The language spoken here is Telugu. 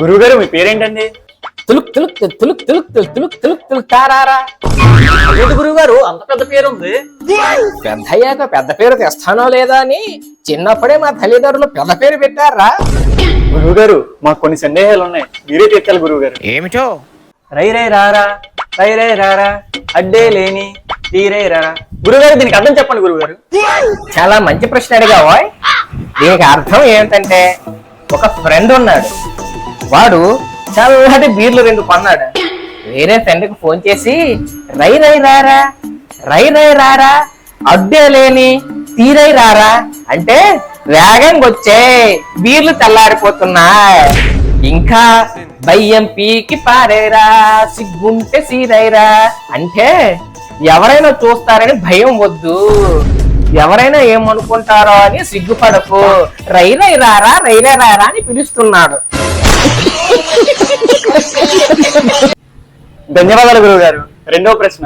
గురువుగారు మీ పేరేంటండి? తులుక్ తులుక్ తులుక్ తులుక్ తులుక్ తులుక్ తులుక్ తారారా. అదేంటి గురువుగారు అంత పెద్ద పేరు ఉంది? పెద్దయ్యాక పెద్ద పేరు తెస్తానో లేదా అని చిన్నప్పుడే మా తల్లిదండ్రులు పెద్ద పేరు పెట్టారా. గురువుగారు మాకు కొన్ని సందేహాలు ఉన్నాయి, మీరే తీర్చాలి గురువుగారు. ఏమిటో? రై రై రారా, రై రై రారా, అడ్డే లేని తీరై రారా. గురువుగారు దీనికి అర్థం చెప్పండి గురువుగారు. చాలా మంచి ప్రశ్న అడిగావా. దీనికి అర్థం ఏమిటంటే, ఒక ఫ్రెండ్ ఉన్నాడు, వాడు చల్లటి బీర్లు 2 కొన్నాడు. వేరే ఫ్రెండ్ కి ఫోన్ చేసి రై రై రారా, రై రై రారా, అడ్డే లేని తీరై రారా అంటే వేగంగా వచ్చే బీర్లు చల్లారిపోతున్నాయి. ఇంకా బయ్యం పీకి పారేరా, సిగ్గుంటే సీరైరా అంటే ఎవరైనా చూస్తారని భయం వద్దు, ఎవరైనా ఏమనుకుంటారో అని సిగ్గుపడకు, రై రై రారా, రై రై రారా అని పిలుస్తున్నాడు. ధన్యవాదాలు గురువుగారు. రెండో ప్రశ్న,